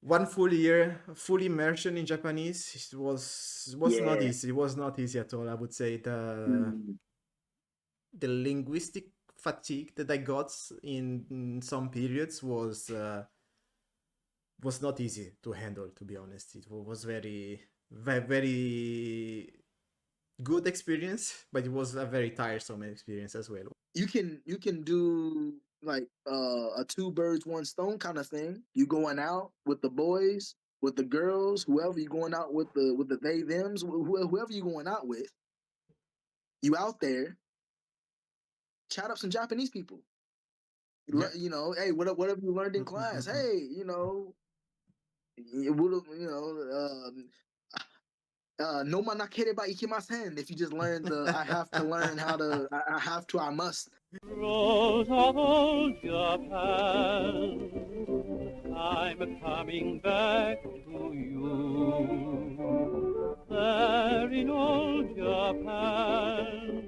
one full year, full immersion in Japanese was not Yeah. easy. It was not easy at all. I would say Mm. the linguistic fatigue that I got in some periods was not easy to handle. To be honest, it was very good experience, but it was a very tiresome experience as well. You can do like a two birds one stone kind of thing. You going out with the boys, with the girls, whoever you going out with the they them's whoever you going out with. You out there chat up some Japanese people. Yeah. You know, hey, whatever you learned in class. Hey, you know, no man nakereba ikimasen. If you just learn the I have to learn how to I have to I must. Rose of old Japan, I'm coming back to you. There in old Japan,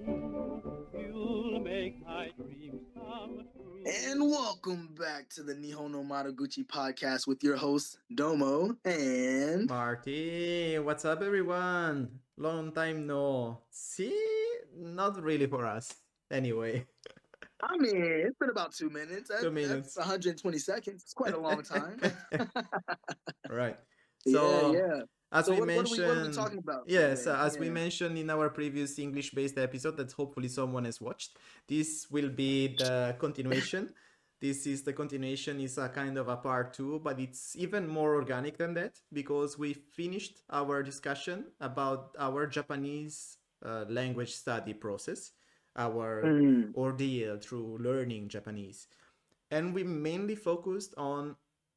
you'll make my dreams come true. And welcome back to the Nihon no Madoguchi Podcast with your hosts Domo and Marty, what's up, everyone? Long time no see. Not really for us. Anyway, I mean, it's been about 2 minutes. 2 minutes. That's 120 seconds. It's quite a long time. Right. Yeah, So, yeah. as So we what are we mentioned, talking about yes, today? as we Yeah. mentioned in our previous English-based episode that hopefully someone has watched, this will be the continuation. This is the continuation, is a kind of a part two, but it's even more organic than that because we finished our discussion about our Japanese language study process, our Mm, ordeal through learning Japanese. And we mainly focused on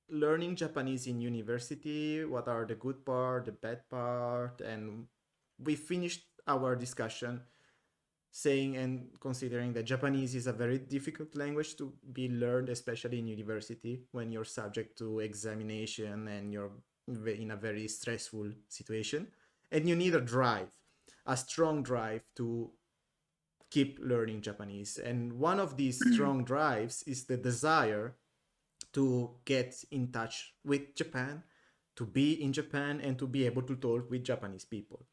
learning Japanese in university, what are the good part, the bad part, and we finished our discussion saying and considering that Japanese is a very difficult language to be learned, especially in university when you're subject to examination and you're in a very stressful situation. And you need a drive, a strong drive to keep learning Japanese. And one of these mm, strong drives is the desire to get in touch with Japan, to be in Japan, and to be able to talk with Japanese people.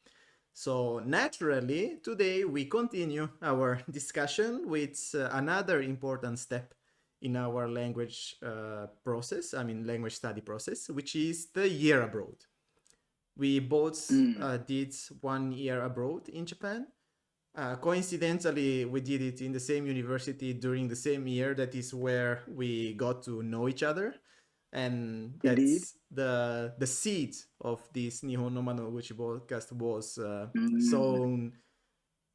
So, naturally, today we continue our discussion with another important step in our language process, I mean, language study process, which is the year abroad. We both mm. did 1 year abroad in Japan. Coincidentally, we did it in the same university during the same year. That is where we got to know each other, and Indeed. that's the seed of this Nihon no Madoguchi podcast was Mm, sown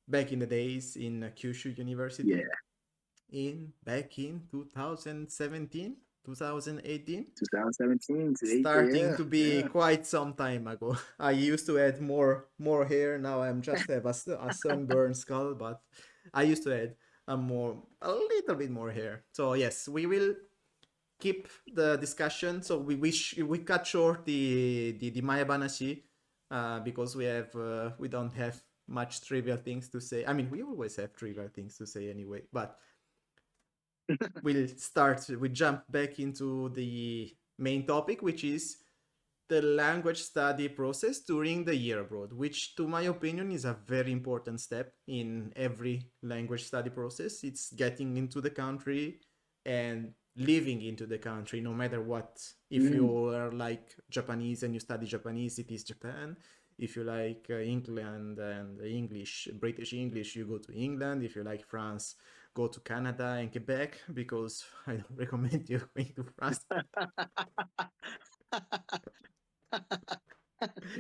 back in the days in Kyushu University yeah. in back in 2017, 2018, 2017 to 8. starting Yeah, to be yeah. quite some time ago. I used to add more hair. Now I'm just have a sunburned skull, but I used to add a little bit more hair. So yes, we will keep the discussion. So we cut short the Maya Banashi because we don't have much trivial things to say. I mean, we always have trivial things to say anyway, but we jump back into the main topic, which is the language study process during the year abroad, which to my opinion is a very important step in every language study process. It's getting into the country and living into the country, no matter what. If Mm. you are like Japanese and you study Japanese, it is Japan. If you like England and English, British English, you go to England. If you like France, go to Canada and Quebec, because I don't recommend you going to France.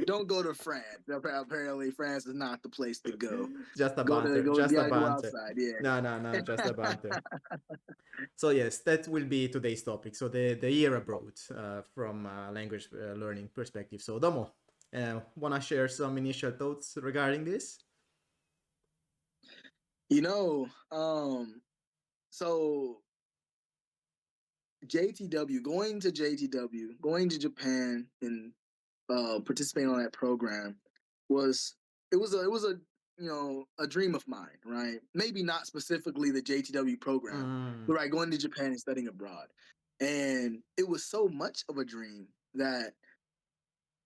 Don't go to France. Apparently, France is not the place to go. Just a Go to banter, go. just a Yeah, go banter. outside. Yeah. No, just a banter. So yes, that will be today's topic. So the year abroad from a language learning perspective. So Domo, wanna share some initial thoughts regarding this? You know, so JTW, going to Japan and participating on that program was it was a a dream of mine, right? Maybe not specifically the JTW program, Mm, but right, going to Japan and studying abroad, and it was so much of a dream that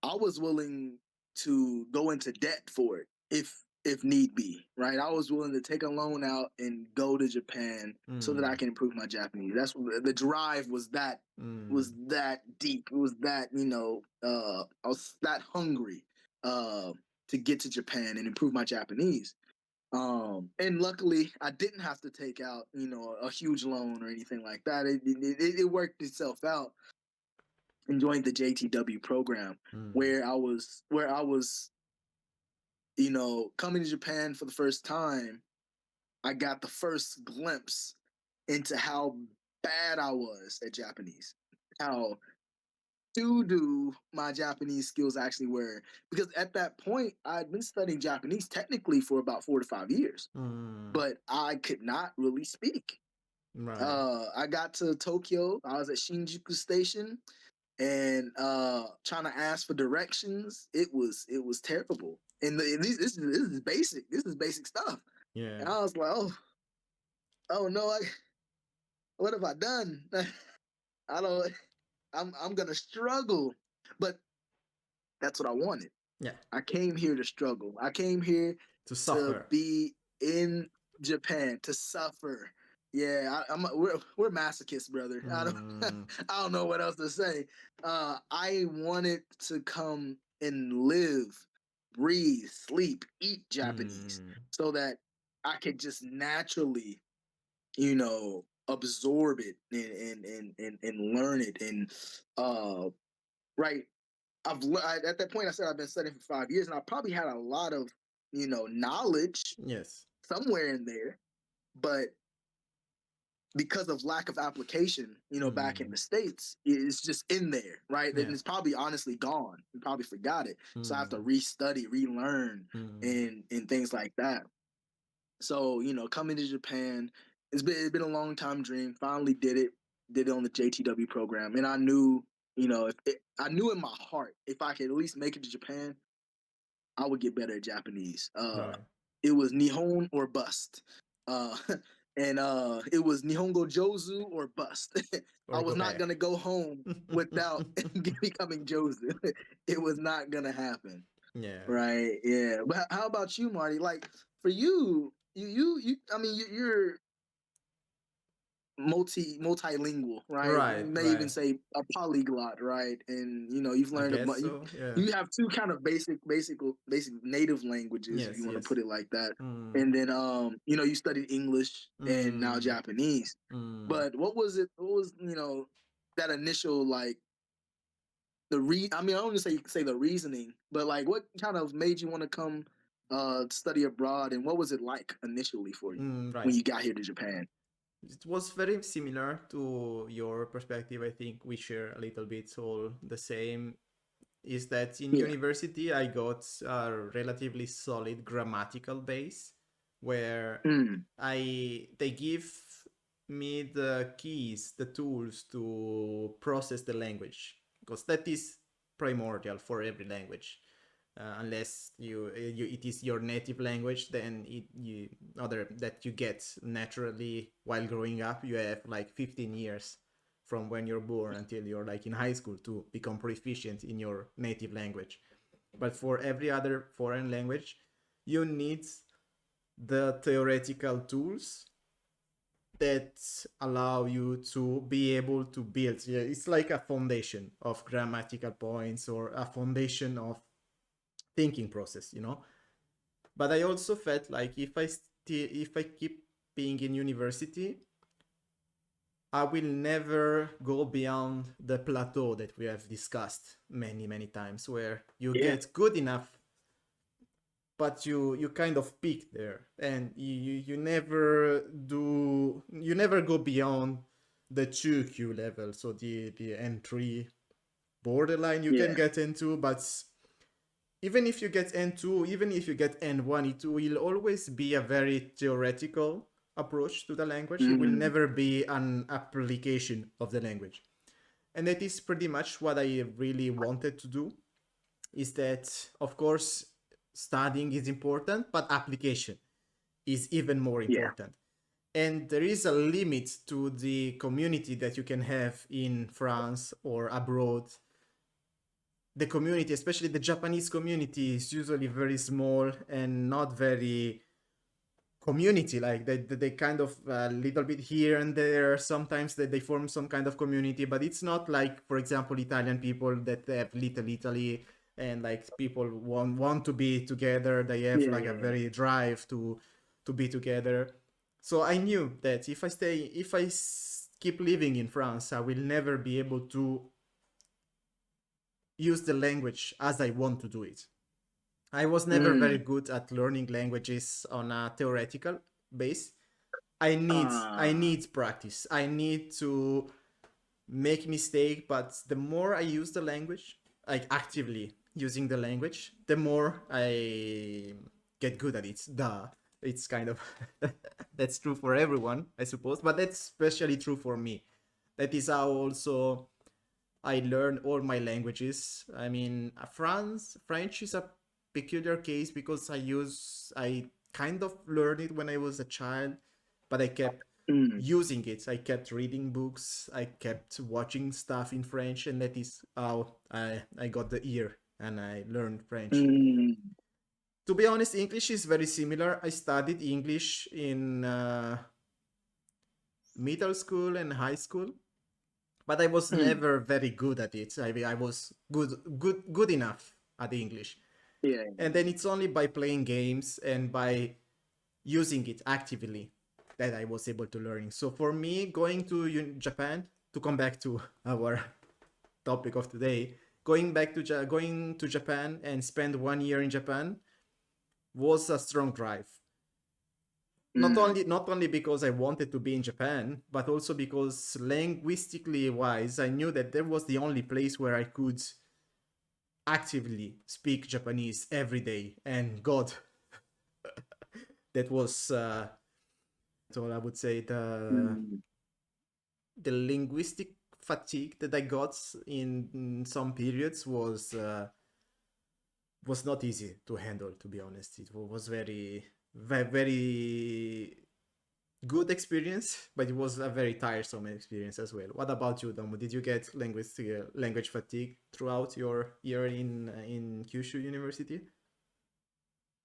I was willing to go into debt for it if need be, right? I was willing to take a loan out and go to Japan so that I can improve my Japanese. That's what the drive was. Was that deep. It was that, I was that hungry to get to Japan and improve my Japanese. And luckily I didn't have to take out, a huge loan or anything like that. It worked itself out and joined the JTW program where I was, coming to Japan for the first time. I got the first glimpse into how bad I was at Japanese, how doo-doo my Japanese skills actually were. Because at that point, I'd been studying Japanese technically for about 4 to 5 years, but I could not really speak. Right. I got to Tokyo. I was at Shinjuku Station and trying to ask for directions. It was terrible. And this is basic. This is basic stuff. Yeah. And I was like, oh no, what have I done? I'm gonna struggle. But that's what I wanted. Yeah. I came here to struggle. I came here To suffer. be in Japan to suffer. Yeah, we're masochists, brother. I don't know what else to say. I wanted to come and live, breathe, sleep, eat Japanese, so that I could just naturally, absorb it and learn it. And right, at that point I said I've been studying for 5 years, and I probably had a lot of knowledge Yes. somewhere in there, but because of lack of application, back in the States, it's just in there, right? Yeah. And it's probably honestly gone. You probably forgot it. So I have to restudy, relearn, and things like that. So, coming to Japan, it's been a long time dream. Finally did it on the JTW program. And I knew, I knew in my heart, if I could at least make it to Japan, I would get better at Japanese. Right. It was Nihon or bust. And it was Nihongo Jozu or bust. Or I was go not back. gonna go home without becoming Jozu. It was not gonna happen. Yeah. Right. Yeah. But how about you, Marty? Like for you, I mean, you're multilingual, right? Right, You may right. even say a polyglot, right? And you've I learned guess about so. Yeah. you have two kind of basic native languages, if Yes, you want to yes. put it like that. And then you studied English and now Japanese. But what was that initial like I mean, I don't want to say the reasoning, but like what kind of made you want to come study abroad, and what was it like initially for you Right. when you got here to Japan? It was very similar to your perspective. I think we share a little bit all the same. Is that in university I got a relatively solid grammatical base where they give me the keys, the tools to process the language, because that is primordial for every language. Unless it is your native language, then that you get naturally while growing up. You have like 15 years from when you're born until you're like in high school to become proficient in your native language. But for every other foreign language, you need the theoretical tools that allow you to be able to build. Yeah, it's like a foundation of grammatical points or a foundation of thinking process, But I also felt like if I keep being in university, I will never go beyond the plateau that we have discussed many times, where you get good enough, but you kind of peak there, and you never go beyond the 2Q level, so the N3 borderline you can get into. But even if you get N2, even if you get N1, it will always be a very theoretical approach to the language. It will never be an application of the language. And that is pretty much what I really wanted to do, is that, of course, studying is important, but application is even more important. And there is a limit to the community that you can have in France or abroad the community, especially the Japanese community, is usually very small and not very community. Like they kind of a little bit here and there. Sometimes they form some kind of community, but it's not like, for example, Italian people that have Little Italy and like people want to be together. They have like a Yeah. very drive to be together. So I knew that if I keep living in France, I will never be able to use the language as I want to do it. I was never very Mm. good at learning languages on a theoretical base. I Ah. need practice. I need to make mistake, but the more I use the language, like actively using the language, the more I get good at it. Duh. It's kind of that's true for everyone, I suppose, but that's especially true for me. That is how also I learned all my languages. I mean, French is a peculiar case because I kind of learned it when I was a child, but I kept Mm. using it. I kept reading books, I kept watching stuff in French, and that is how I got the ear and I learned French. Mm. To be honest, English is very similar. I studied English in middle school and high school, but I was Mm. never very good at it. I mean, I was good enough at English. Yeah. And then it's only by playing games and by using it actively that I was able to learn. So for me, going to Japan, to come back to our topic of today, going to Japan and spend 1 year in Japan was a strong drive. Mm. Not only because I wanted to be in Japan, but also because linguistically wise, I knew that there was the only place where I could actively speak Japanese every day. And God, that was so I would say Mm. the linguistic fatigue that I got in some periods was not easy to handle. To be honest, it was very good experience, but it was a very tiresome experience as well. What about you, Domo? Did you get language fatigue throughout your year in Kyushu University?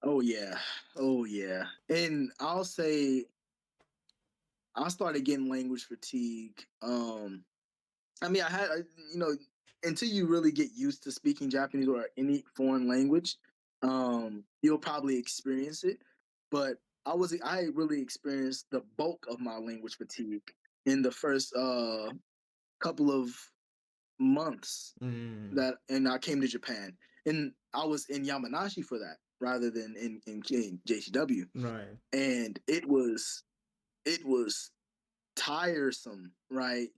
Oh yeah. Oh yeah. And I'll say I started getting language fatigue. I mean, you know, until you really get used to speaking Japanese or any foreign language, you'll probably experience it. But I really experienced the bulk of my language fatigue in the first couple of months Mm, that, and I came to Japan, and I was in Yamanashi for that rather than in JCW, right. and it was tiresome, right?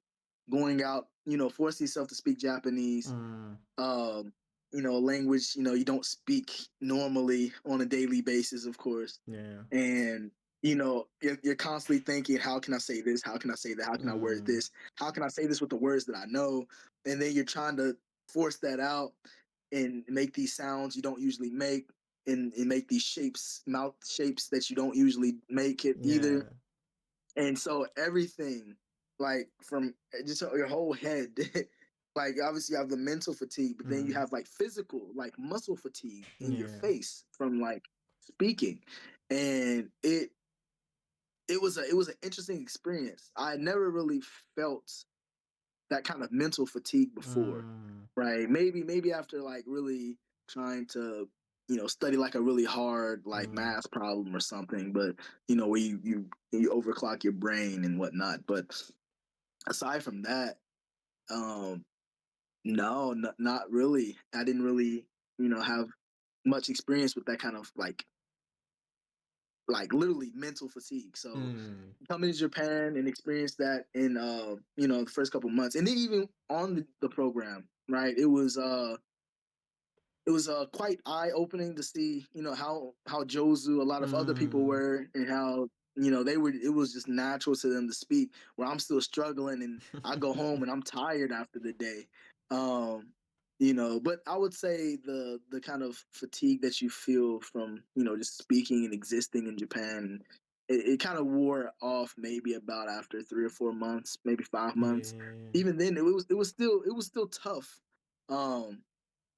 Going out, forcing yourself to speak Japanese, Mm, um, a language, you don't speak normally on a daily basis, of course. yeah. And, you're constantly thinking, how can I say this? How can I say that? How can I word Mm, this? How can I say this with the words that I know? And then you're trying to force that out and make these sounds you don't usually make, and make these shapes, mouth shapes that you don't usually make it either. yeah. And so everything, like from just your whole head, like obviously you have the mental fatigue, but then you Mm, have like physical, like muscle fatigue in your yeah. face from like speaking. And it was an interesting experience. I never really felt that kind of mental fatigue before, Mm, right? Maybe after like really trying to study like a really hard like mm, math problem or something, but where you overclock your brain and whatnot. But aside from that, um, no, not really. I didn't really have much experience with that kind of like literally mental fatigue. So mm, coming to Japan and experience that in the first couple months, and then even on the program, right? It was quite eye opening to see how Jozu a lot of other people mm. were, and how they were. It was just natural to them to speak, where I'm still struggling, and I go home and I'm tired after the day. Um, but I would say the kind of fatigue that you feel from just speaking and existing in Japan, it kind of wore off maybe about after 3 or 4 months, maybe 5 months. Yeah. Even then, it was still tough. Um,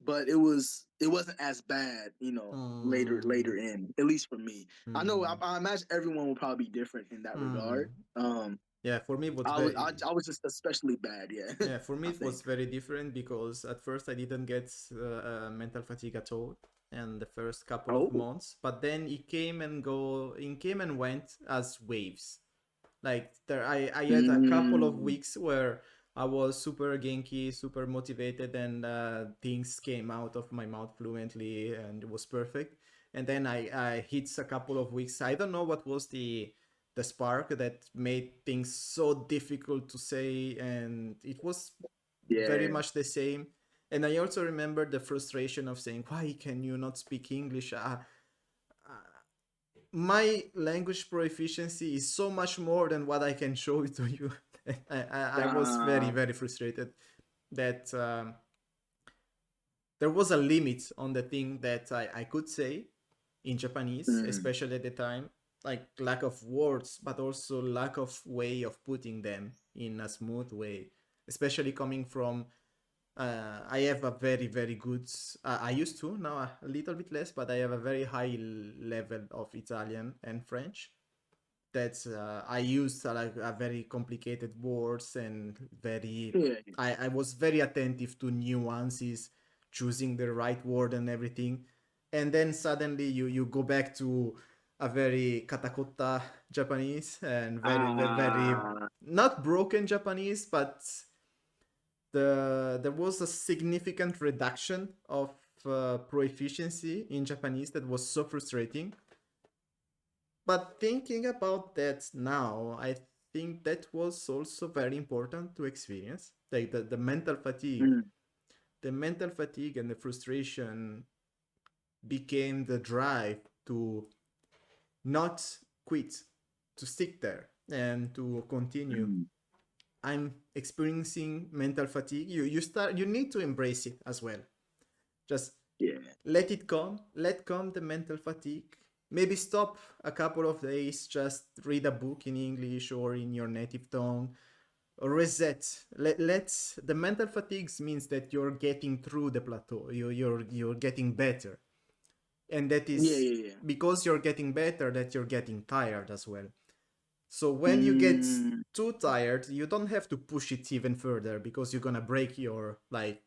but it wasn't as bad, later Mm, in, at least for me. I know mm, I imagine everyone will probably be different in that regard. mm. Yeah, for me it was I was just especially bad, yeah. yeah, for me I it was think. very different because at first I didn't get mental fatigue at all in the first couple of Oh. months, but then it came and went as waves. Like I had a couple of Mm, weeks where I was super genki, super motivated, and things came out of my mouth fluently, and it was perfect. And then I hit a couple of weeks. I don't know what was the spark that made things so difficult to say, and it was very yeah. much the same. And I also remember the frustration of saying, "Why can you not speak English?" My language proficiency is so much more than what I can show it to you. I was very, Uh, very frustrated that there was a limit on the thing that I could say in Japanese, mm, especially at the time, like lack of words, but also lack of way of putting them in a smooth way, especially coming from I have a very, very good. I used to now a little bit less, but I have a very high level of Italian and French. That I used like a very complicated words and very. yeah. I was very attentive to nuances, choosing the right word and everything, and then suddenly you go back to a very katakota Japanese and very Uh, not broken Japanese, but there was a significant reduction of proficiency in Japanese that was so frustrating. But thinking about that now, I think that was also very important to experience. Like the mental fatigue. mm, The mental fatigue and the frustration became the drive to not quit, to stick there and to continue. mm, I'm experiencing mental fatigue. You need to embrace it as well. Just yeah. let it come, let come the mental fatigue. Maybe stop a couple of days, just read a book in English or in your native tongue, or reset. Let's the mental fatigue means that you're getting through the plateau. You're getting better, and that Yeah, is yeah, yeah. because you're getting better that you're getting tired as well. So when you get Mm, too tired, you don't have to push it even further because you're gonna break your like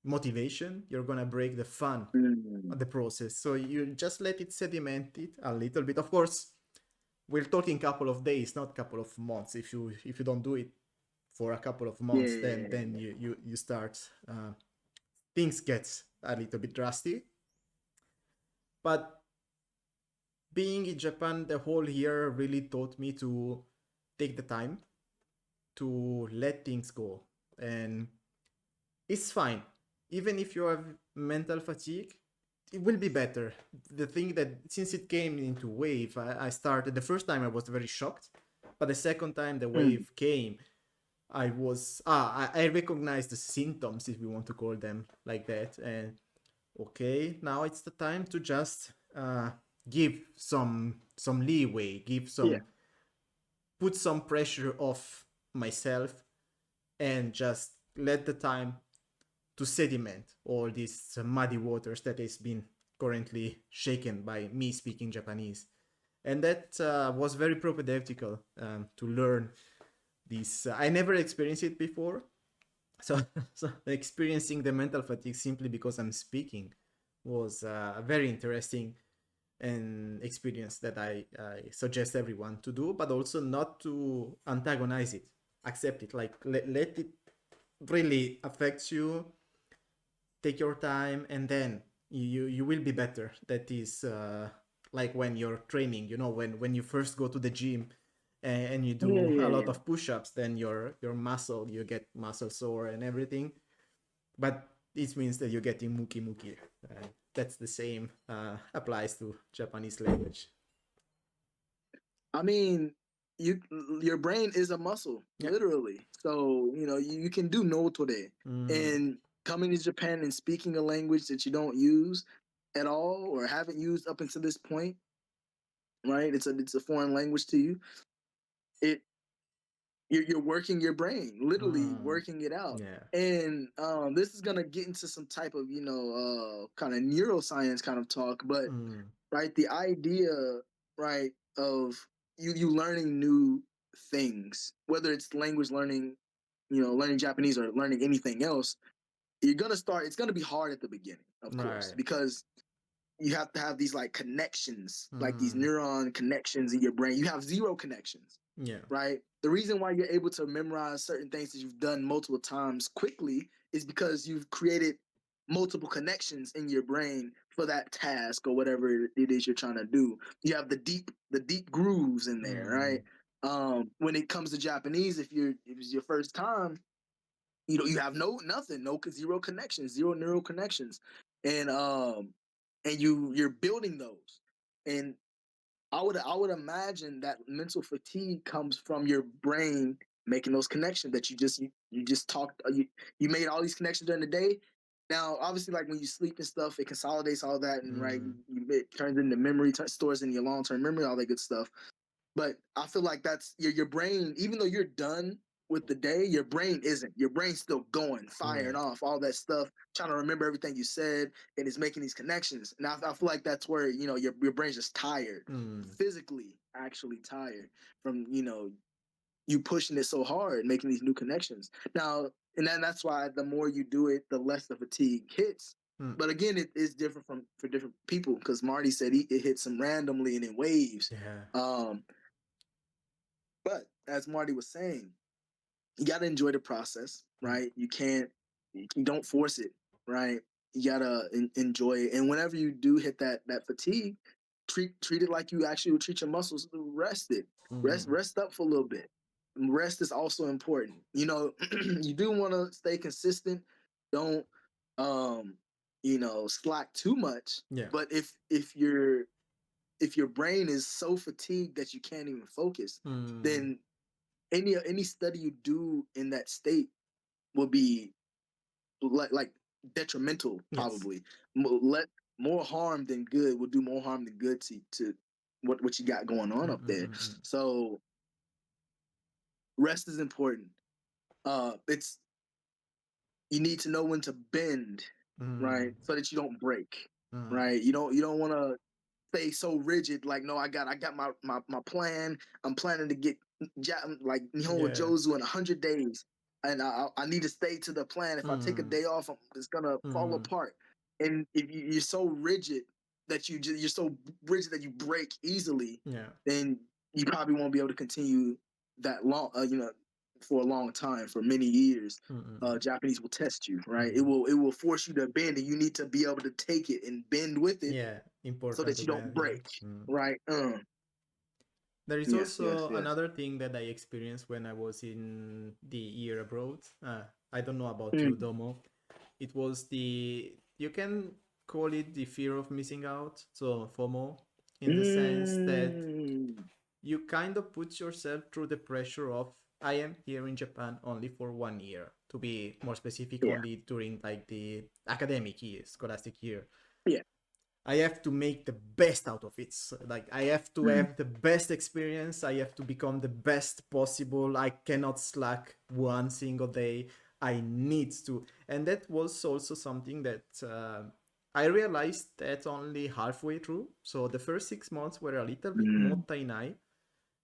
motivation. You're gonna break the fun mm, of the process. So you just let it sediment it a little bit. Of course, we're talking couple of days, not couple of months. If you don't do it for a couple of months, then yeah. you start things get a little bit drastic. But being in Japan the whole year really taught me to take the time to let things go, and it's fine. Even if you have mental fatigue, it will be better. The thing that since it came into wave, I started the first time I was very shocked, but the second time the Mm, wave came, I recognized the symptoms if we want to call them like that, and okay, now it's the time to just give some leeway, give yeah. some put some pressure off myself, and just let the time to sediment all these muddy waters that has been currently shaken by me speaking Japanese. And that was very propedeutical to learn this. I never experienced it before. So, so experiencing the mental fatigue simply because I'm speaking was a very interesting and experience that I suggest everyone to do, but also not to antagonize it. Accept it, like let it really affects you, take your time, and then you will be better. That is like when you're training, when you first go to the gym and you Yeah, do a yeah, lot yeah. of push-ups, then your muscle, you get muscle sore and everything, but this means that you're getting muki muki. That's the same applies to Japanese language. I mean, you your brain is a muscle, Yeah. literally. So, you can do no today. Mm. And coming to Japan and speaking a language that you don't use at all or haven't used up until this point, right? It's a foreign language to you. It you're working your brain, literally working it out. Yeah. And this is gonna get into some type of kind of neuroscience kind of talk, but right, the idea, right, of you learning new things, whether it's language learning, learning Japanese or learning anything else, you're gonna start. It's gonna be hard at the beginning, of course, Right. because you have to have these like connections, like these neuron connections in your brain. You have zero connections, Yeah. right? The reason why you're able to memorize certain things that you've done multiple times quickly is because you've created multiple connections in your brain for that task or whatever it is you're trying to do. You have the deep grooves in there, right? When it comes to Japanese, if it's your first time, you have nothing, zero connections, zero neural connections, and you're building those. And I would imagine that mental fatigue comes from your brain making those connections that you just talked. You made all these connections during the day. Now, obviously, like when you sleep and stuff, it consolidates all that, and right, it turns into memory, stores in your long term memory, all that good stuff. But I feel like that's your brain. Even though you're done with the day, your brain isn't. Your brain's still going, firing off all that stuff, trying to remember everything you said, and it's making these connections. And I feel like that's where your brain's just tired, physically, actually tired from you pushing it so hard, making these new connections. Now, and then that's why the more you do it, the less the fatigue hits. But again, it is different for different people, because Marty said it hits them randomly and in waves. Yeah. But as Marty was saying, you got to enjoy the process, right? You don't force it, right? You got to enjoy it. And whenever you do hit that fatigue, treat it like you actually would treat your muscles. Rest it. Rest up for a little bit. Rest is also important. You do want to stay consistent. Don't slack too much. Yeah. But if your brain is so fatigued that you can't even focus, then any study you do in that state will be like detrimental, probably. More harm than good, will do more harm than good to what you got going on up there. So rest is important. It's you need to know when to bend, right, so that you don't break, right. You don't want to stay so rigid, like, no, I got my plan. I'm planning to get like Nihon with Jozu in 100 days, and I need to stay to the plan. If I take a day off, it's gonna fall apart. And if you're so rigid that you're so rigid that you break easily, then you probably won't be able to continue that long, for a long time, for many years. Japanese will test you, right? It will force you to bend, and you need to be able to take it and bend with it, Important so that to you don't bend, break, right? There is Yes. also another thing that I experienced when I was in the year abroad. I don't know about you, Domo. It was you can call it the fear of missing out, so FOMO, in the sense that you kind of put yourself through the pressure of, I am here in Japan only for 1 year, to be more specific, only during like the academic year, scholastic year. Yeah. I have to make the best out of it. So, like, I have to have the best experience. I have to become the best possible. I cannot slack one single day. I need to. And that was also something that I realized that only halfway through. So the first 6 months were a little bit mottainai.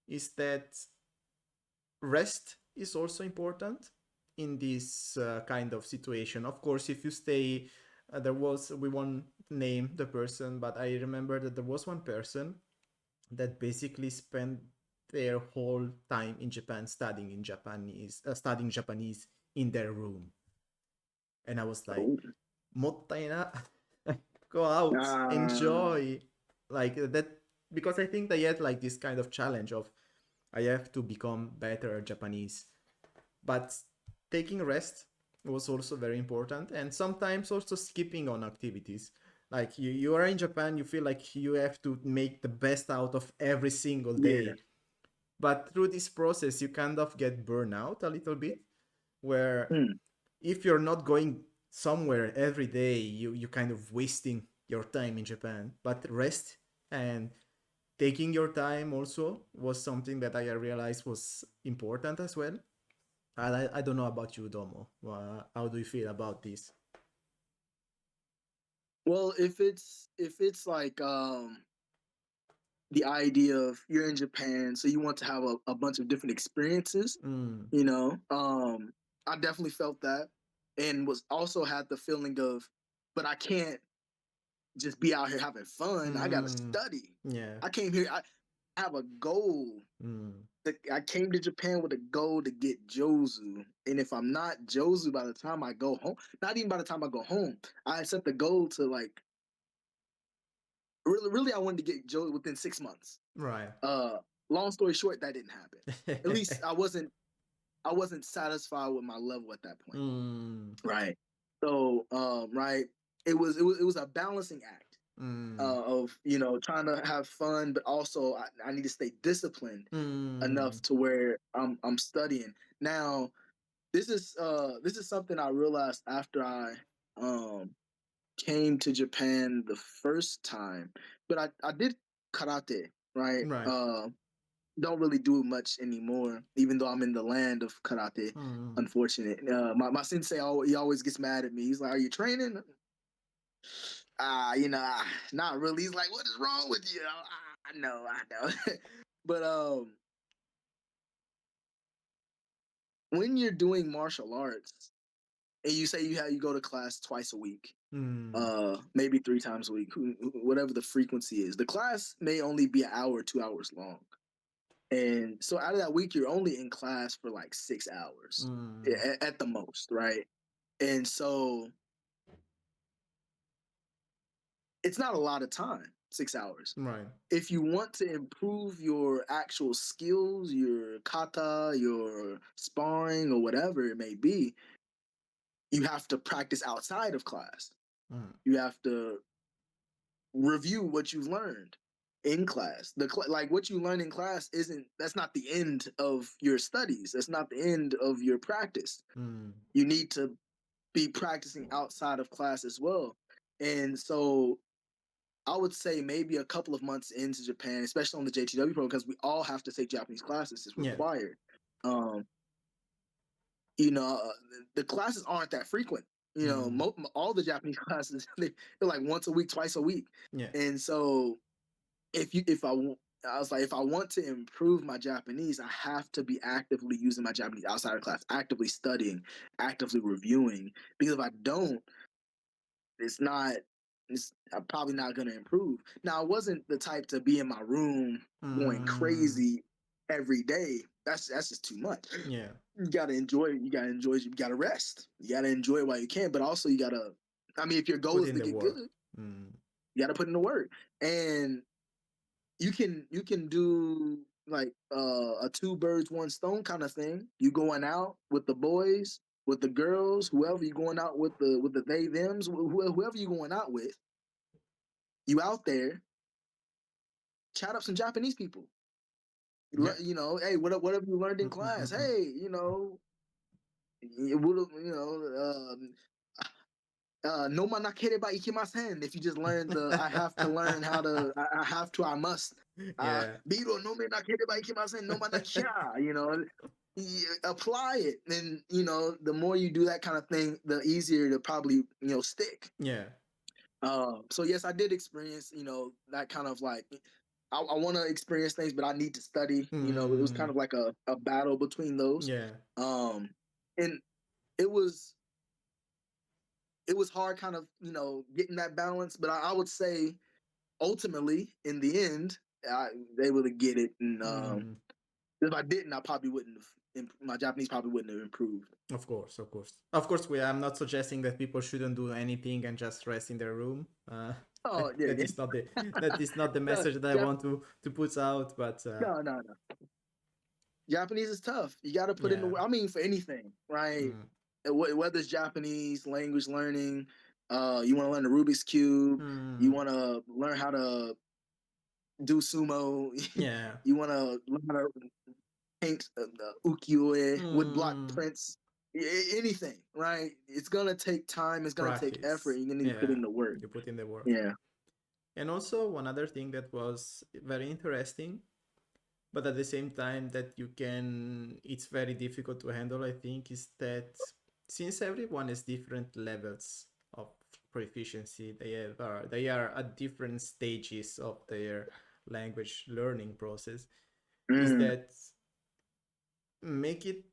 Is that rest is also important in this kind of situation. Of course, if you stay, we won't name the person, but I remember that there was one person that basically spent their whole time in Japan studying Japanese in their room. And I was like, mottaina, go out, enjoy, like that, because I think they had like this kind of challenge of, I have to become better at Japanese. But taking rest was also very important, and sometimes also skipping on activities. Like you are in Japan, you feel like you have to make the best out of every single day. But through this process, you kind of get burnout a little bit, where if you're not going somewhere every day, you kind of wasting your time in Japan. But rest and taking your time also was something that I realized was important as well. And I don't know about you, Domo. How do you feel about this? Well, if it's like the idea of you're in Japan, so you want to have a bunch of different experiences, Mm, you know, I definitely felt that, and was also had the feeling of, but I can't just be out here having fun. I gotta mm, study. yeah. I came here. I have a goal. Mm, I came to Japan with a goal to get Jozu, and if I'm not Jozu by the time I go home, not even by the time I go home, I set the goal to like really I wanted to get Jozu within 6 months. right. Uh, Long story short, that didn't happen. At least I wasn't satisfied with my level at that point. Mm, Right. So right, it was a balancing act mm, of trying to have fun, but also I need to stay disciplined mm, enough to where I'm studying. Now this is something I realized after I um came to Japan the first time, but I did karate, right? right. Don't really do it much anymore, even though I'm in the land of karate. Mm, Unfortunate. My sensei, he always gets mad at me. He's like, "Are you training?" Not really. He's like, "What is wrong with you?" I know. But when you're doing martial arts and you say you go to class twice a week, mm, maybe 3 times a week, whatever the frequency is, the class may only be an hour, 2 hours long. And so out of that week, you're only in class for like 6 hours mm, at the most, right? And so it's not a lot of time, 6 hours. right. If you want to improve your actual skills, your kata, your sparring, or whatever it may be, you have to practice outside of class. Mm, You have to review what you've learned in class. Like what you learn in class that's not the end of your studies. That's not the end of your practice. mm, You need to be practicing outside of class as well. And so I would say maybe a couple of months into Japan, especially on the JTW program, because we all have to take Japanese classes, it's yeah. required. Um, you know, uh, the classes aren't that frequent. Mm, All the Japanese classes they're like once a week, twice a week, yeah. and so I was like, if I want to improve my Japanese, I have to be actively using my Japanese outside of class, actively studying, actively reviewing. Because if I don't, it's not. I'm probably not going to improve. Now, I wasn't the type to be in my room going Mm, crazy every day. That's just too much. yeah. You gotta enjoy. You gotta enjoy. You gotta rest. You gotta enjoy it while you can. But also, you gotta. I mean, if your goal Put is in to the get good, work. Mm, you gotta put in the work. And you can do like a two birds one stone kind of thing. You going out with the boys, with the girls, whoever you going out with the they thems, whoever you going out with. You out there, chat up some Japanese people. yeah. Hey, whatever you learned in Mm, mm, mm, class. mm. Hey, it would no man nakereba ikimasen. If you just learn I have to learn how to, I have to, I must. Yeah. Biro no me nakereba ikimasen, no man nakya. Apply it. And, the more you do that kind of thing, the easier to probably, stick. Yeah. So yes, I did experience, that kind of like, I want to experience things, but I need to study. It was kind Mm, of like a battle between those. yeah. Um, and it was it was hard kind of getting that balance, but I would say ultimately in the end I was able to get it. And Mm, if I didn't, I probably wouldn't have, my Japanese probably wouldn't have improved. of course, of course. Of course, I'm not suggesting that people shouldn't do anything and just rest in their room. Oh yeah, That yeah. is not the No, message that I want to put out. But no. Japanese is tough. You got to put in the yeah. work. I mean, for anything, right? Mm, Whether it's Japanese language learning, you want to learn the Rubik's cube, you mm, want to learn how to do sumo, yeah. you want to learn how to paint ukiyo-e, wood block Mm, prints, anything, right? It's gonna take time. It's gonna take effort. practice. You're gonna need to put Yeah. in the work. You put in the work. Yeah. And also one other thing that was very interesting, but at the same time that you can, it's very difficult to handle, I think, is that since everyone has different levels of proficiency, they are at different stages of their language learning process, is Mm, that make it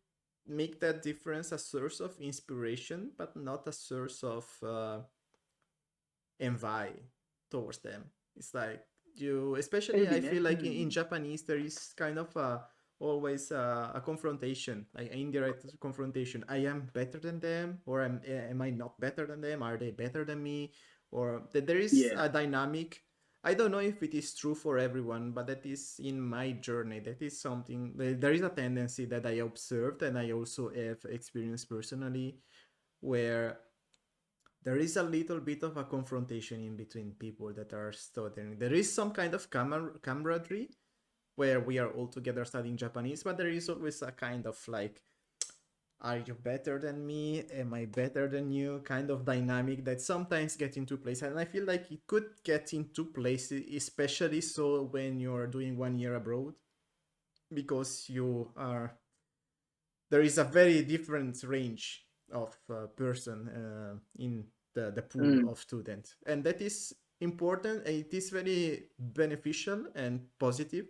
make that difference a source of inspiration but not a source of envy towards them. It's like you, especially I enviness. feel like in Japanese there is kind of always a confrontation, like an indirect confrontation. I am better than them, or am I not better than them? Are they better than me? Or that there is Yeah. a dynamic. I don't know if it is true for everyone, but that is in my journey. That is something. There is a tendency that I observed and I also have experienced personally, where there is a little bit of a confrontation in between people that are studying. There is some kind of camaraderie where we are all together studying Japanese, but there is always a kind of like, are you better than me? Am I better than you? Kind of dynamic that sometimes get into place. And I feel like it could get into place, especially so when you're doing 1 year abroad, because you are, there is a very different range of person in the pool Mm, of students, and that is important. It is very beneficial and positive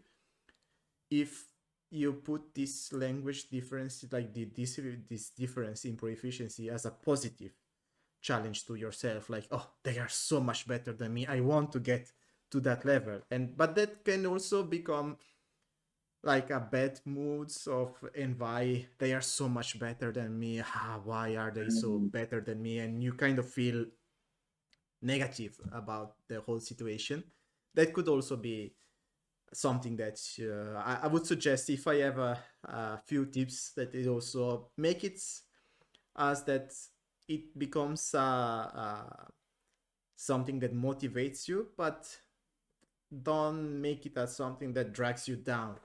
if you put this language difference, like this difference in proficiency, as a positive challenge to yourself, like, oh, they are so much better than me, I want to get to that level. And but that can also become like a bad moods of envy. They are so much better than me. Why are they so mm, better than me? And you kind of feel negative about the whole situation. That could also be something that I would suggest. If I have a few tips, that it also make it as that it becomes something that motivates you, but don't make it as something that drags you down.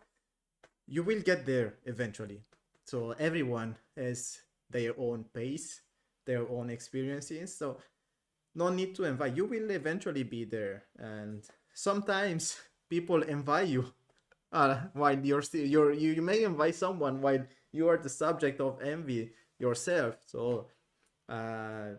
You will get there eventually. So everyone has their own pace, their own experiences. So no need to envy. You will eventually be there. And sometimes people envy you while you're still you may envy someone while you are the subject of envy yourself. So uh,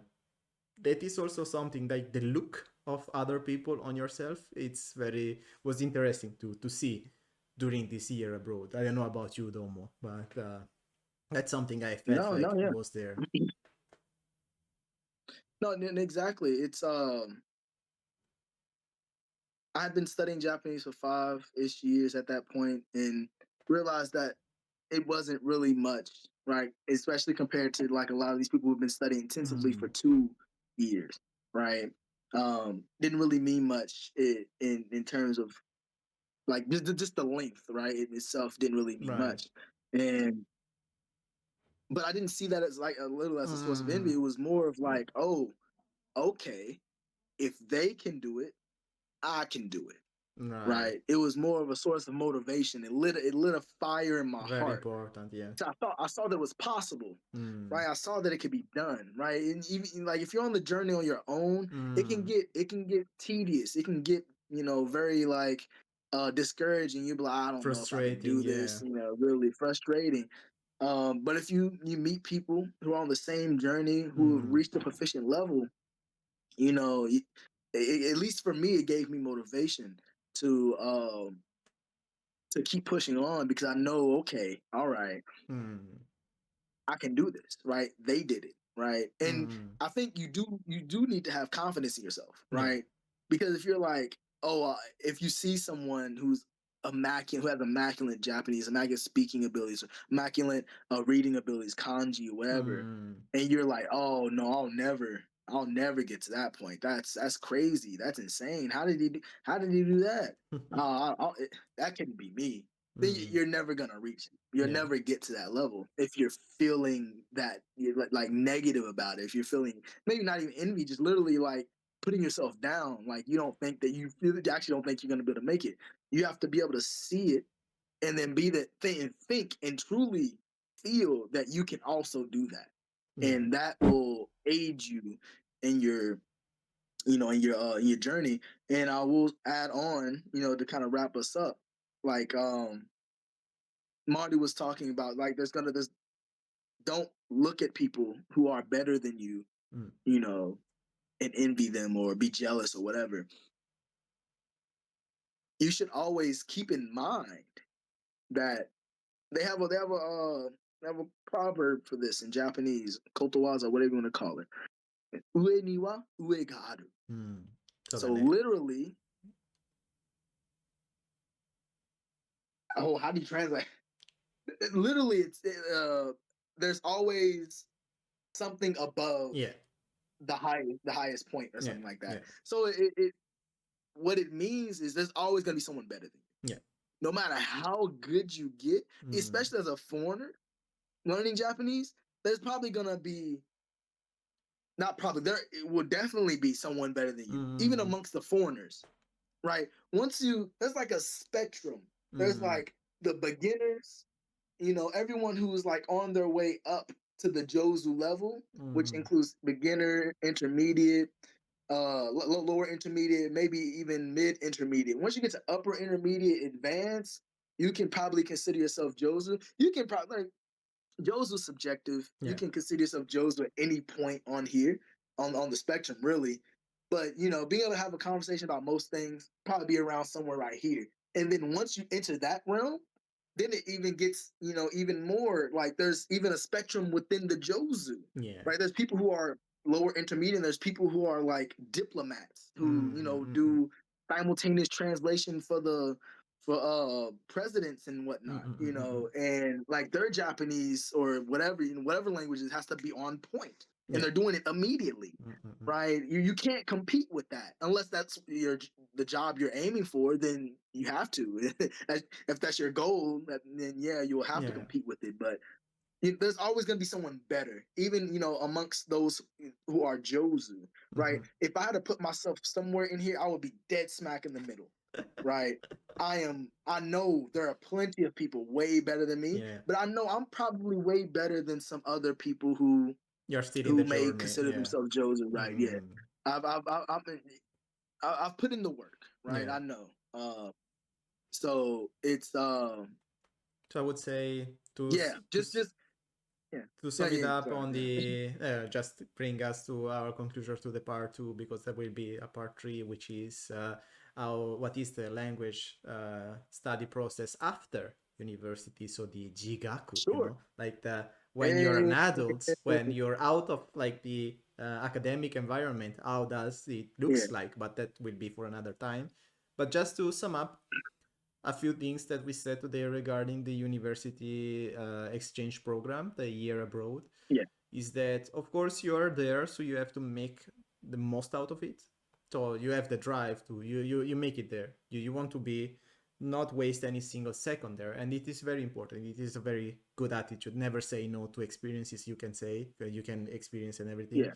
that is also something, like the look of other people on yourself. It's very was interesting to see during this year abroad. I don't know about you, Domo, but that's something I felt no, no, like yeah. was there. No, exactly. It's I've been studying Japanese for 5-ish years at that point, and realized that it wasn't really much, right? Especially compared to like a lot of these people who've been studying intensively for Mm, 2 years, right? Didn't really mean much in terms of like just the length, right? It itself didn't really mean right. much, and but I didn't see that as like a little as a source of envy. Mm, It was more of like, oh, okay, if they can do it, I can do it, right. right? It was more of a source of motivation. It lit a fire in my Very heart. important. Yeah. So I saw that it was possible, Mm, right? I saw that it could be done, right? And even like if you're on the journey on your own, mm, it can get tedious. It can get very like discouraging. You be like, I don't know if I can frustrating. do Yeah. this. Really frustrating. But if you meet people who are on the same journey, who have Mm, reached a proficient level, you know, at least for me, it gave me motivation to um to keep pushing on because I know, okay, all right, mm, I can do this, right? They did it, right? And mm, I think you do need to have confidence in yourself, yeah. right? Because if you're like, oh, if you see someone who's immaculate, who has immaculate Japanese, immaculate speaking abilities, immaculate reading abilities, kanji, whatever, Mm, and you're like, oh no, I'll never get to that point. That's crazy. That's insane. How did he do that? That couldn't be me. Then mm, you're never gonna reach it. You'll yeah. never get to that level if you're feeling that you're like negative about it. If you're feeling maybe not even envy, just literally like putting yourself down. Like you don't think that you actually don't think you're gonna be able to make it. You have to be able to see it and then be that thing and think and truly feel that you can also do that, Yeah. and that will aid you in in your journey. And I will add on, to kind of wrap us up, like Marty was talking about, like there's don't look at people who are better than you, Mm. And envy them or be jealous or whatever. You should always keep in mind that they have a proverb for this in Japanese, kotowaza, whatever you want to call it. Ue ni wa ue ga aru. Mm. So そうだね。 literally, how do you translate? Literally, there's always something above Yeah. the highest point or Yeah. something like that. Yeah. So it what it means is there's always gonna be someone better than you. Yeah. No matter how good you get, Mm. especially as a foreigner learning Japanese, there's probably gonna be not probably there it will definitely be someone better than you, even Mm. amongst the foreigners, right? There's like a spectrum. There's Mm. like the beginners, everyone who's like on their way up to the Jozu level, which Mm. includes beginner, intermediate, lower intermediate, maybe even mid intermediate. Once you get to upper intermediate, advanced, you can probably consider yourself Jozu. You can probably Joe's subjective. You Yeah. can consider yourself Joe's at any point on here, on the spectrum, really. But being able to have a conversation about most things, probably be around somewhere right here. And then once you enter that realm, then it even gets, even more like there's even a spectrum within the Jozu, Yeah. right? There's people who are lower intermediate, and there's people who are like diplomats who, Mm. do simultaneous translation for presidents and whatnot, and like their Japanese or whatever, whatever languages has to be on point, and Yeah. they're doing it immediately, right? You can't compete with that unless that's the job you're aiming for. Then you have to. If that's your goal, then yeah, you will have to Yeah. compete with it. But there's always going to be someone better, even amongst those who are Jozu, right? If I had to put myself somewhere in here, I would be dead smack in the middle, right? I know there are plenty of people way better than me, Yeah. but I know I'm probably way better than some other people who You're still in the may journey. consider Yeah. themselves Jozu, right? Yeah, Mm. I've put in the work, right? Yeah. I know. So it's So I would say yeah, just yeah, to sum it up sorry, on yeah. the just bring us to our conclusion to the part 2, because there will be a part 3, which is what is the language study process after university, so the jigaku, Sure. like when you're an Hey, adult, when you're out of like the academic environment, how does it yeah, looks like, but that will be for another time. But just to sum up a few things that we said today regarding the university exchange program, the year abroad, yeah, is that of course you are there, so you have to make the most out of it. So you have the drive to you make it there. You want to be not waste any single second there, and it is very important. It is a very good attitude. Never say no to experiences you can say you can experience and everything. yeah,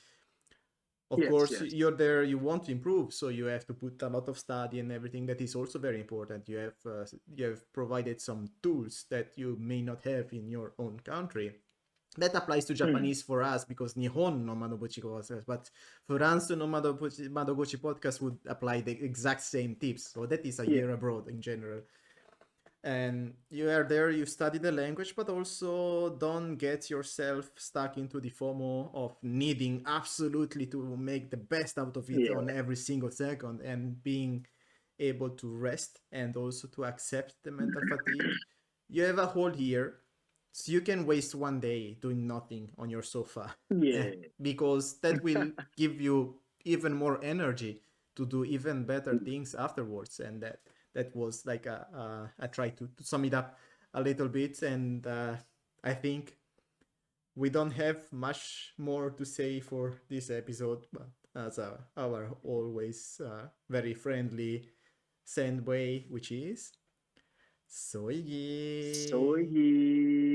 Of yes, course yes, you're there, you want to improve, so you have to put a lot of study and everything. That is also very important. You have provided some tools that you may not have in your own country. That applies to Japanese for us because Nihon no Madoguchi Podcast, but Furansu no Madoguchi Podcast would apply the exact same tips. So that is a yeah, year abroad in general. And you are there, you study the language, but also don't get yourself stuck into the FOMO of needing absolutely to make the best out of it yeah, on every single second, and being able to rest and also to accept the mental fatigue. You have a whole year, so you can waste one day doing nothing on your sofa. yeah, Because that will give you even more energy to do even better things afterwards. And that was like I tried to sum it up a little bit. And I think we don't have much more to say for this episode, but as our always very friendly send way, which is so soigi. yeah.